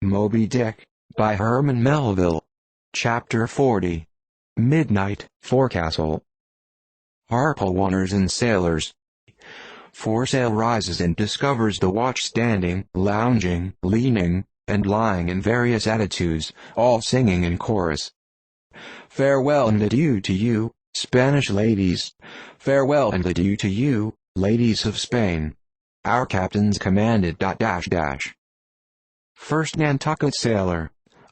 Moby-Dick, by Herman Melville. Chapter 40. Midnight, Forecastle. Harpooners and sailors. Foresail rises and discovers the watch standing, lounging, leaning, and lying in various attitudes, all singing in chorus. Farewell and adieu to you, Spanish ladies. Farewell and adieu to you, ladies of Spain. Our captains commanded ... First Nantucket sailor.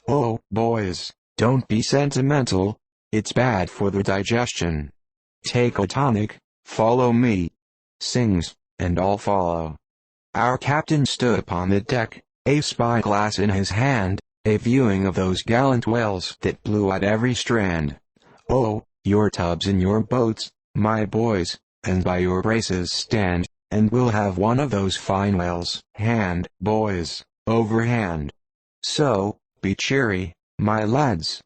Oh, boys, don't be sentimental, it's bad for the digestion. Take a tonic, follow me. Sings, and all follow. Our captain stood upon the deck, a spyglass in his hand, a viewing of those gallant whales that blew at every strand. Oh, your tubs and your boats, my boys, and by your braces stand, and we'll have one of those fine whales, hand, boys, overhand. So, be cheery, my lads.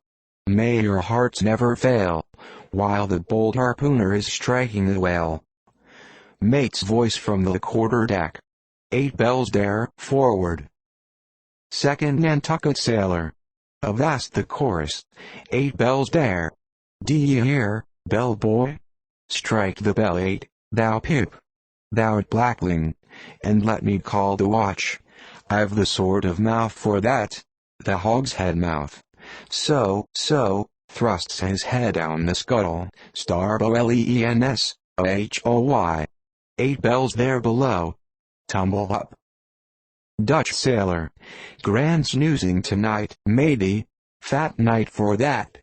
May your hearts never fail, while the bold harpooner is striking the whale. Mate's voice from the quarter-deck. 8 bells there, forward. Second Nantucket sailor. Avast the chorus. 8 bells there. D'ye hear, bell boy? Strike the bell 8, thou pip. Thou blackling, and let me call the watch. I've the sort of mouth for that, the hogshead mouth. So, thrusts his head down the scuttle, starboleens, ahoy. 8 bells there below. Tumble up. Dutch sailor. Grand snoozing tonight, matey. Fat night for that.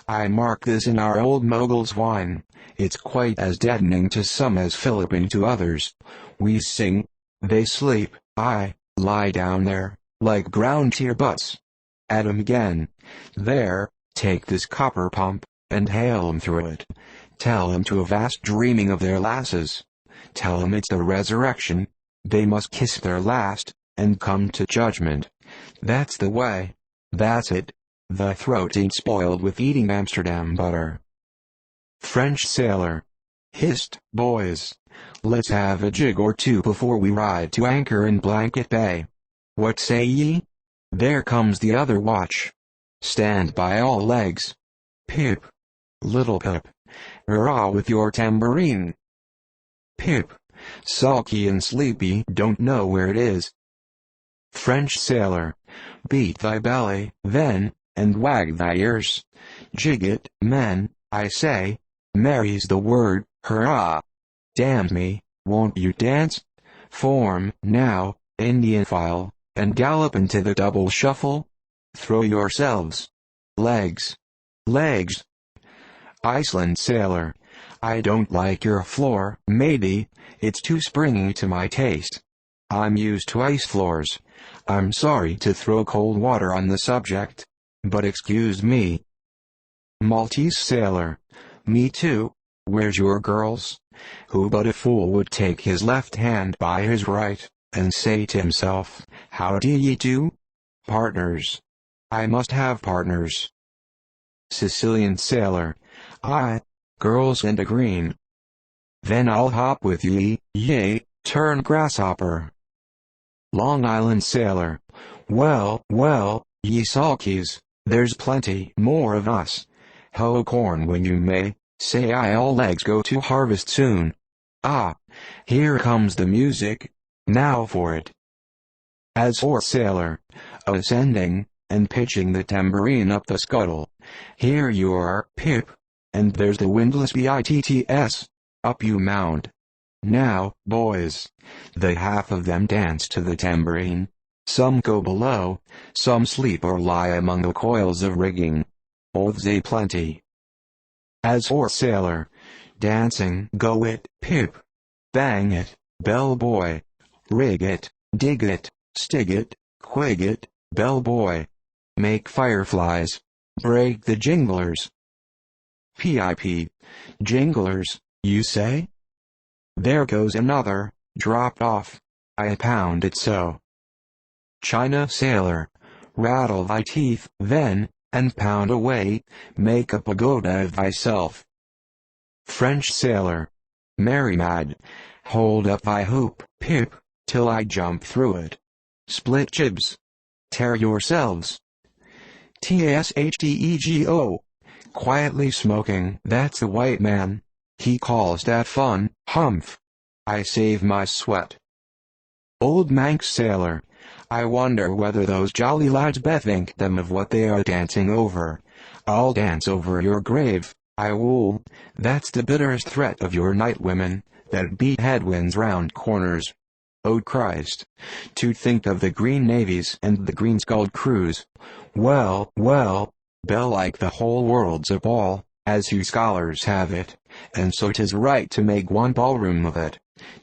I mark this in our old mogul's wine. It's quite as deadening to some as filliping to others. We sing, they sleep, I lie down there, like ground tier butts. At 'em again. There, take this copper pump, and hail 'em through it. Tell 'em to Avast dreaming of their lasses. Tell 'em it's the resurrection. They must kiss their last, and come to judgment. That's the way. That's it. The throat ain't spoiled with eating Amsterdam butter. French sailor. Hist, boys. Let's have a jig or two before we ride to anchor in Blanket Bay. What say ye? There comes the other watch. Stand by all legs. Pip. Little Pip. Hurrah with your tambourine. Pip. Sulky and sleepy, don't know where it is. French sailor. Beat thy belly, then, and wag thy ears. Jig it, men, I say. Mary's the word, hurrah. Damn me, won't you dance? Form, now, Indian file, and gallop into the double shuffle. Throw yourselves. Legs. Legs. Iceland sailor. I don't like your floor, matey, it's too springy to my taste. I'm used to ice floors. I'm sorry to throw cold water on the subject, but excuse me. Maltese sailor. Me too. Where's your girls? Who but a fool would take his left hand by his right, and say to himself, how do ye do? Partners. I must have partners. Sicilian sailor. Aye, girls and a green. Then I'll hop with ye, yea, turn grasshopper. Long Island sailor. Well, ye sulkies, there's plenty more of us. Hoe corn when you may, say I all legs go to harvest soon. Ah, here comes the music, now for it. As for sailor, ascending, and pitching the tambourine up the scuttle. Here you are, Pip, and there's the windlass bitts, up you mount. Now, boys, the half of them dance to the tambourine. Some go below, some sleep or lie among the coils of rigging. Oaths a plenty. As for sailor, dancing, go it, Pip. Bang it, bell boy. Rig it, dig it, stig it, quig it, bell boy. Make fireflies. Break the jinglers. Pip. Jinglers, you say? There goes another, dropped off. I pound it so. China sailor. Rattle thy teeth, then, and pound away, make a pagoda of thyself. French sailor. Merry mad. Hold up thy hoop, Pip, till I jump through it. Split jibs. tear yourselves. TASHDEGO. Quietly smoking, that's a white man. He calls that fun, humph. I save my sweat. Old Manx sailor. I wonder whether those jolly lads bethink them of what they are dancing over. I'll dance over your grave, I will. That's the bitterest threat of your night women, that beat headwinds round corners. Oh Christ! To think of the green navies and the green-skulled crews. Well, well, belike the whole world's a ball, as you scholars have it, and so 'tis right to make one ballroom of it.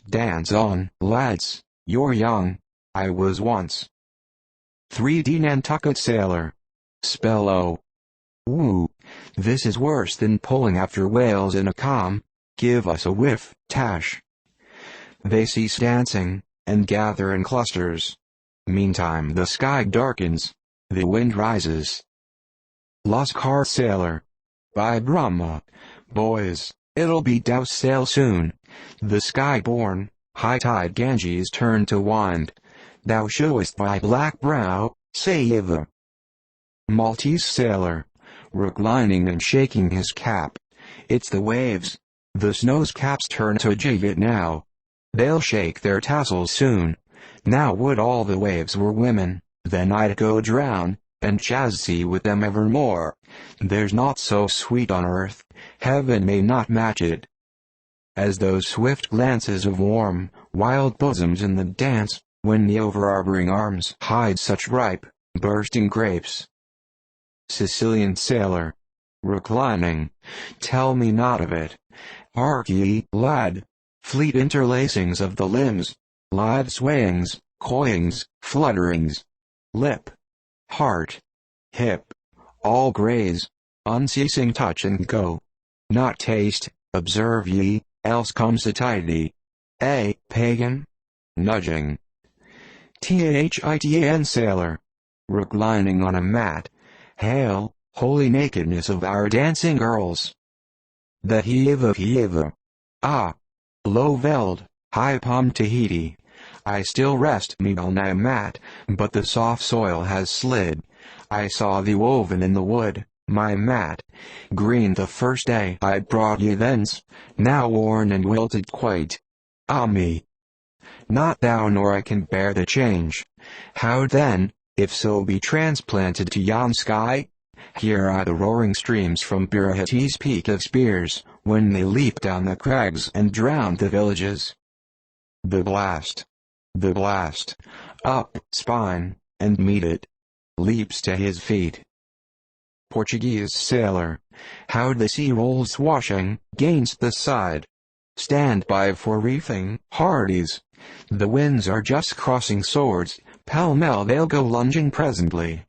Dance on, lads, you're young. I was once. 3D Nantucket Sailor. Spell O. Ooh, this is worse than pulling after whales in a calm. Give us a whiff, Tash. They cease dancing, and gather in clusters. Meantime the sky darkens, the wind rises. Lascar Sailor. By Brahma. Boys, it'll be douse sail soon. The sky-born, high-tide Ganges turn to wind. Thou showest thy black brow, Save. Maltese Sailor. Reclining and shaking his cap. It's the waves. The snow's caps turn to gigot now. They'll shake their tassels soon. Now would all the waves were women, then I'd go drown, and chassis with them evermore. There's naught so sweet on earth, heaven may not match it. As those swift glances of warm, wild bosoms in the dance, when the overarboring arms hide such ripe, bursting grapes. Sicilian Sailor. Reclining. Tell me not of it. Hark ye, lad. Fleet interlacings of the limbs, lithe swayings, coyings, flutterings. Lip. Heart. Hip. All graze. Unceasing touch and go. Not taste, observe ye, else comes satiety. Pagan. Nudging. Thitan Sailor. Reclining on a mat. Hail, holy nakedness of our dancing girls. The heave. Ah! Low-veld, high-palmed Tahiti. I still rest me on thy mat, but the soft soil has slid. I saw thee woven in the wood, my mat. Green the first day I brought ye thence, now worn and wilted quite. Ah me! Not thou nor I can bear the change. How then, if so be transplanted to yon sky? Hear I the roaring streams from Burahati's peak of spears, when they leap down the crags and drown the villages. The blast, up, spine, and meet it, leaps to his feet. Portuguese Sailor. How the sea rolls swashing, gainst the side. Stand by for reefing, hearties. The winds are just crossing swords, pell-mell they'll go lunging presently.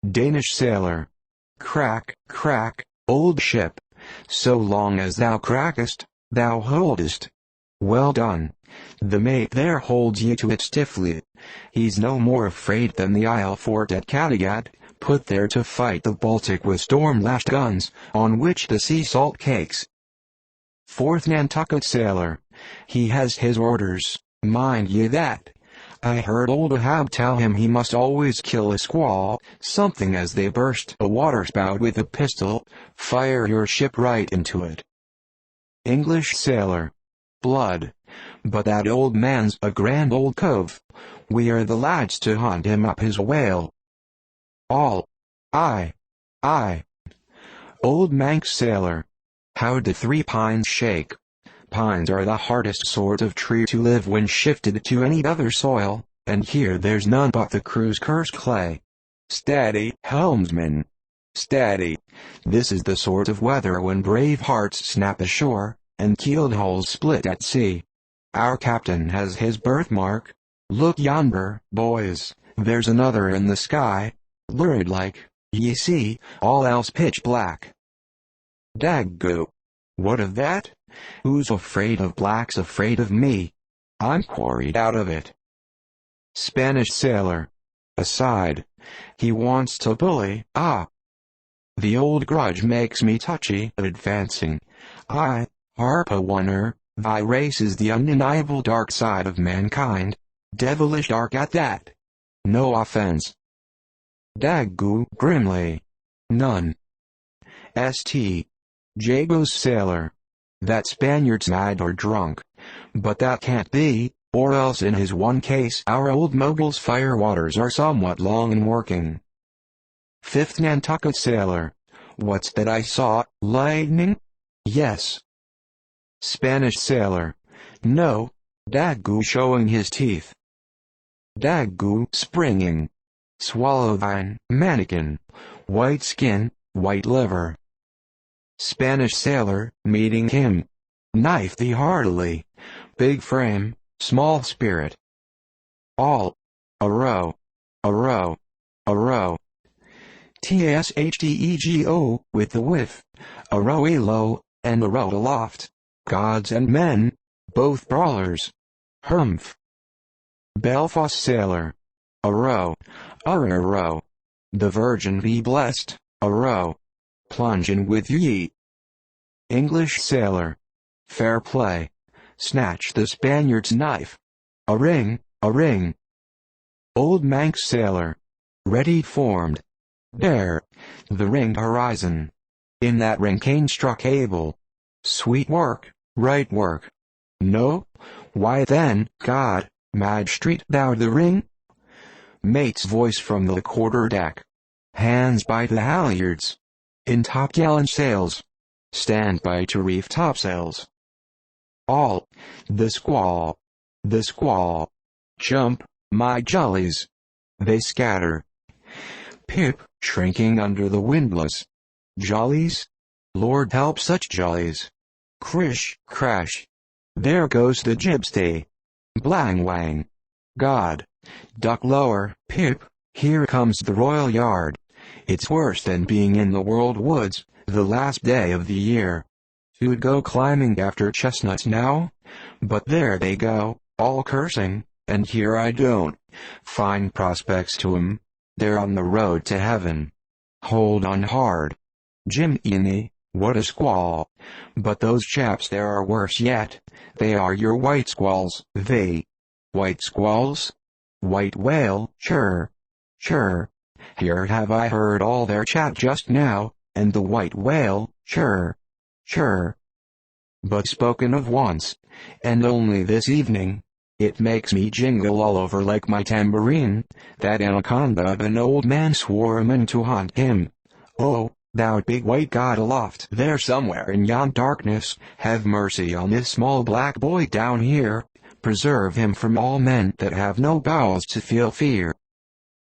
Danish Sailor. Crack, old ship. So long as thou crackest, thou holdest. Well done. The mate there holds ye to it stiffly. He's no more afraid than the Isle fort at Kattegat, put there to fight the Baltic with storm-lashed guns, on which the sea salt cakes. 4th Nantucket Sailor. He has his orders, mind ye that. I heard old Ahab tell him he must always kill a squall, something as they burst a waterspout with a pistol, fire your ship right into it. English Sailor. Blood. But that old man's a grand old cove. We are the lads to hunt him up his whale. All. Aye. Old Manx Sailor. How do 3 pines shake? Pines are the hardest sort of tree to live when shifted to any other soil, and here there's none but the crew's cursed clay. Steady, helmsman. Steady. This is the sort of weather when brave hearts snap ashore, and keeled hulls split at sea. Our captain has his birthmark. Look yonder, boys, there's another in the sky, lurid like, ye see, all else pitch black. Daggoo. What of that? Who's afraid of black's afraid of me. I'm quarried out of it. Spanish Sailor. Aside. He wants to bully, The old grudge makes me touchy, advancing. Harpooner, thy race is the undeniable dark side of mankind, devilish dark at that. no offense. Daggoo grimly. None. St. Jago's sailor. That Spaniard's mad or drunk. But that can't be, or else in his one case our old mogul's fire waters are somewhat long in working. 5th Nantucket sailor. What's that I saw, lightning? Yes. Spanish sailor. No, Daggoo showing his teeth. Daggoo springing. Swallow thine, mannequin. White skin, white liver. Spanish sailor, meeting him. Knife thee heartily. Big frame, small spirit. All. A row. A row. A row. TASHDEGO, with the whiff. A row low, and a row aloft. Gods and men, both brawlers. Humph. Belfast sailor. A row. A row. The Virgin be blessed, a row. Plunge in with ye. English sailor. Fair play. Snatch the Spaniard's knife. A ring, a ring. Old Manx sailor. Ready formed. There, the ringed horizon. In that ring Cain struck Abel. Sweet work, right work. No? Why then, God, mad street thou the ring? Mate's voice from the quarter-deck. Hands by the halyards. In topgallant sails. Stand by to reef topsails. All. The squall. The squall. Jump, my jollies. They scatter. Pip, shrinking under the windlass. Jollies? Lord help such jollies. Crish, crash. There goes the jibstay. Blang wang. God. Duck lower, Pip, here comes the royal yard. It's worse than being in the world woods, the last day of the year. Who'd go climbing after chestnuts now? But there they go, all cursing, and here I don't. Fine prospects to 'em. They're on the road to heaven. Hold on hard. Jiminy, what a squall. But those chaps there are worse yet. They are your white squalls, they. White squalls? White whale, sure. Sure. Here have I heard all their chat just now, and the white whale, sure. Sure. But spoken of once, and only this evening, it makes me jingle all over like my tambourine, that anaconda of an old man swore a man to hunt him. Oh, thou big white god aloft there somewhere in yon darkness, have mercy on this small black boy down here, preserve him from all men that have no bowels to feel fear.